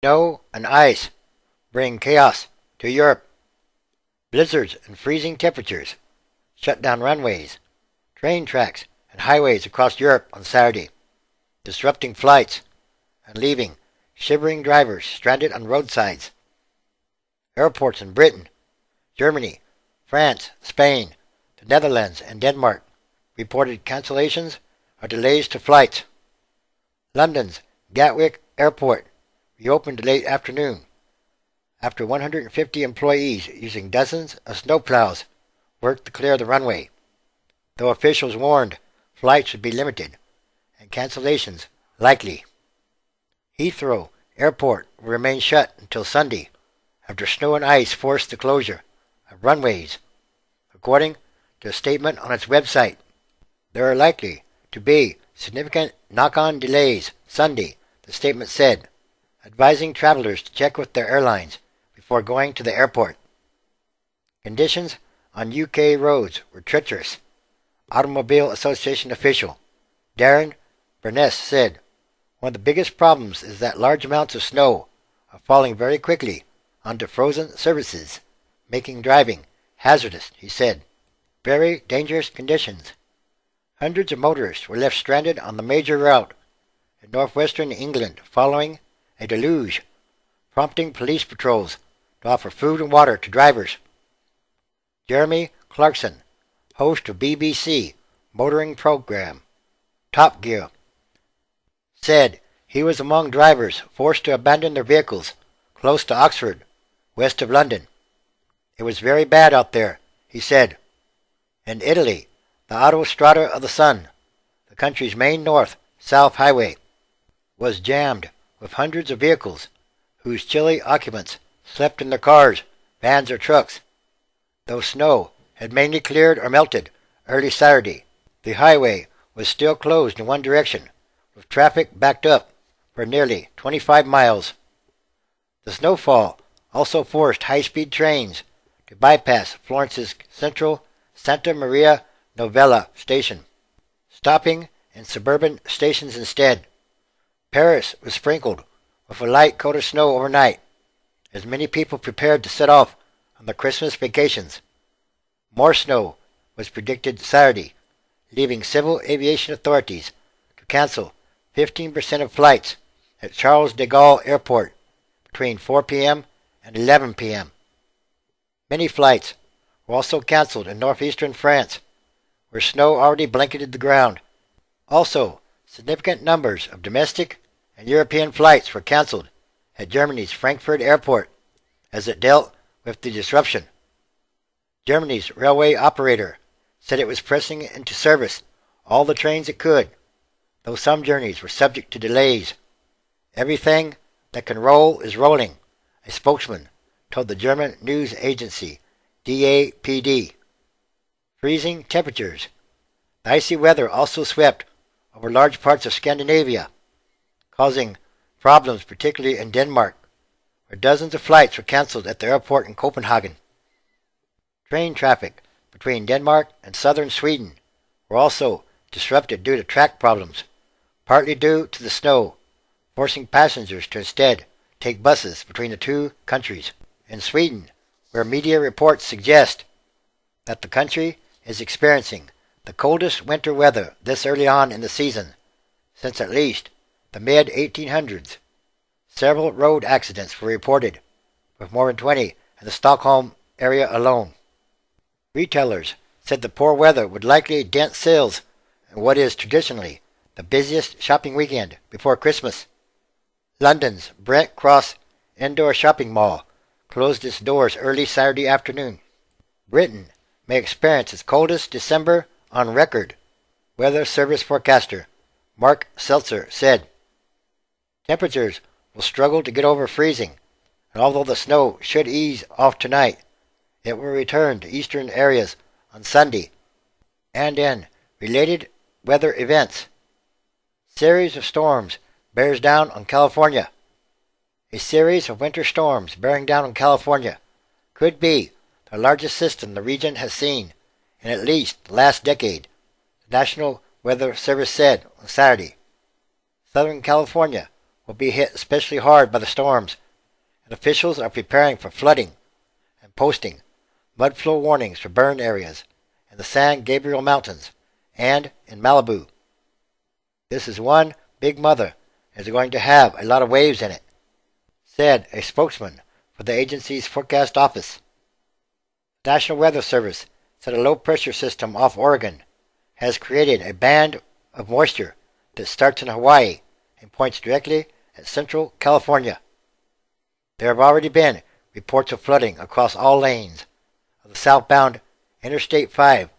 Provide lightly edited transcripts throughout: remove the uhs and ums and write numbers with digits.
Snow and ice bring chaos to Europe. Blizzards and freezing temperatures shut down runways, train tracks, and highways across Europe on Saturday, disrupting flights and leaving shivering drivers stranded on roadsides. Airports in Britain, Germany, France, Spain, the Netherlands, and Denmark reported cancellations or delays to flights. London's Gatwick Airport reopened late afternoon after 150 employees using dozens of snowplows worked to clear the runway, though officials warned flights would be limited and cancellations likely. Heathrow Airport will remain shut until Sunday after snow and ice forced the closure of runways, according to a statement on its website. There are likely to be significant knock-on delays Sunday, the statement said, advising travelers to check with their airlines before going to the airport. Conditions on UK roads were treacherous. Automobile Association official Darren Burness said, "One of the biggest problems is that large amounts of snow are falling very quickly onto frozen surfaces, making driving hazardous," he said. "Very dangerous conditions." Hundreds of motorists were left stranded on the major route in northwestern England following a deluge, prompting police patrols to offer food and water to drivers. Jeremy Clarkson, host of BBC motoring program Top Gear, said he was among drivers forced to abandon their vehicles close to Oxford, west of London. "It was very bad out there," he said. In Italy, the Autostrada of the Sun, the country's main north-south highway, was jammed with hundreds of vehicles whose chilly occupants slept in their cars, vans, or trucks. Though snow had mainly cleared or melted early Saturday, the highway was still closed in one direction, with traffic backed up for nearly 25 miles. The snowfall also forced high-speed trains to bypass Florence's central Santa Maria Novella station, stopping in suburban stations instead. Paris was sprinkled with a light coat of snow overnight, as many people prepared to set off on their Christmas vacations. More snow was predicted Saturday, leaving civil aviation authorities to cancel 15% of flights at Charles de Gaulle Airport between 4 p.m. and 11 p.m. Many flights were also canceled in northeastern France, where snow already blanketed the ground. Also, significant numbers of domestic and European flights were canceled at Germany's Frankfurt Airport as it dealt with the disruption. Germany's railway operator said it was pressing into service all the trains it could, though some journeys were subject to delays. "Everything that can roll is rolling," a spokesman told the German news agency DAPD. Freezing temperatures. The icy weather also swept over large parts of Scandinavia, causing problems particularly in Denmark, where dozens of flights were cancelled at the airport in Copenhagen. Train traffic between Denmark and southern Sweden were also disrupted due to track problems, partly due to the snow, forcing passengers to instead take buses between the two countries. In Sweden, where media reports suggest that the country is experiencing the coldest winter weather this early on in the season since at least the mid-1800s. Several road accidents were reported, with more than 20 in the Stockholm area alone. Retailers said the poor weather would likely dent sales in what is traditionally the busiest shopping weekend before Christmas. London's Brent Cross Indoor Shopping Mall closed its doors early Saturday afternoon. Britain may experience its coldest December on record, weather service forecaster Mark Seltzer said. Temperatures will struggle to get over freezing, and although the snow should ease off tonight, it will return to eastern areas on Sunday. And in related weather events, series of storms bears down on California. A series of winter storms bearing down on California could be the largest system the region has seen in at least the last decade, the National Weather Service said on Saturday. Southern California will be hit especially hard by the storms, and officials are preparing for flooding and posting mud flow warnings for burned areas in the San Gabriel Mountains and in Malibu. This is one big mother and is going to have a lot of waves in it, said a spokesman for the agency's forecast office. The National Weather Service said a low-pressure system off Oregon has created a band of moisture that starts in Hawaii and points directly at central California. There have already been reports of flooding across all lanes of the southbound Interstate 5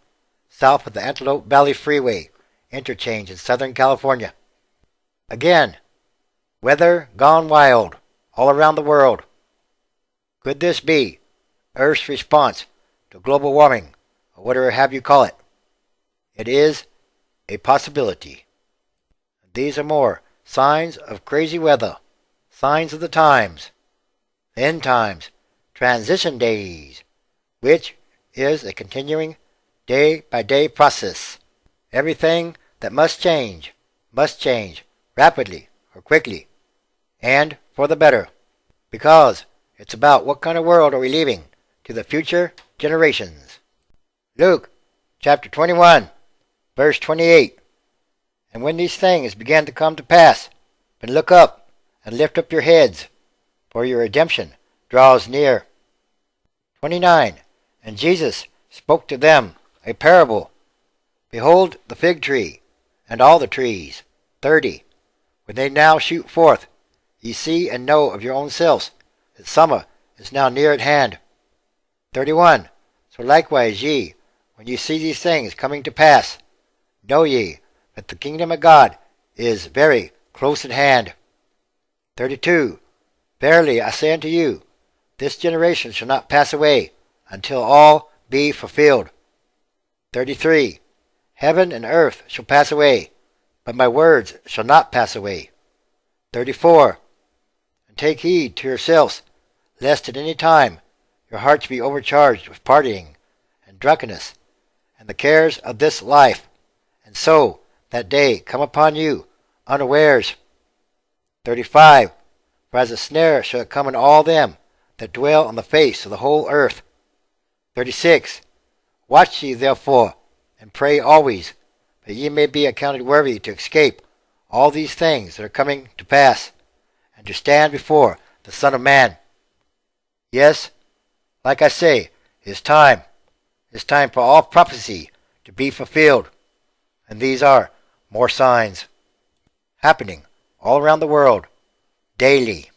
south of the Antelope Valley Freeway interchange in Southern California. Again, weather gone wild all around the world. Could this be Earth's response to global warming, or whatever have you call it? It is a possibility. These are more signs of crazy weather, signs of the times, end times, transition days, which is a continuing day-by-day process. Everything that must change rapidly or quickly, and for the better, because it's about what kind of world are we leaving to the future generations. Luke chapter 21, verse 28. And when these things began to come to pass, then look up and lift up your heads, for your redemption draws near. 29. And Jesus spoke to them a parable. Behold the fig tree, and all the trees. 30. When they now shoot forth, ye see and know of your own selves that summer is now near at hand. 31. So likewise ye, when ye see these things coming to pass, know ye that the kingdom of God is very close at hand. 32. Verily I say unto you, this generation shall not pass away until all be fulfilled. 33. Heaven and earth shall pass away, but my words shall not pass away. 34. And take heed to yourselves, lest at any time your hearts be overcharged with partying and drunkenness, and the cares of this life, and so that day come upon you unawares. 35. For as a snare shall it come on all them that dwell on the face of the whole earth. 36. Watch ye therefore, and pray always, that ye may be accounted worthy to escape all these things that are coming to pass, and to stand before the Son of Man. Yes, like I say, it is time. It is time for all prophecy to be fulfilled. And these are more signs happening all around the world daily.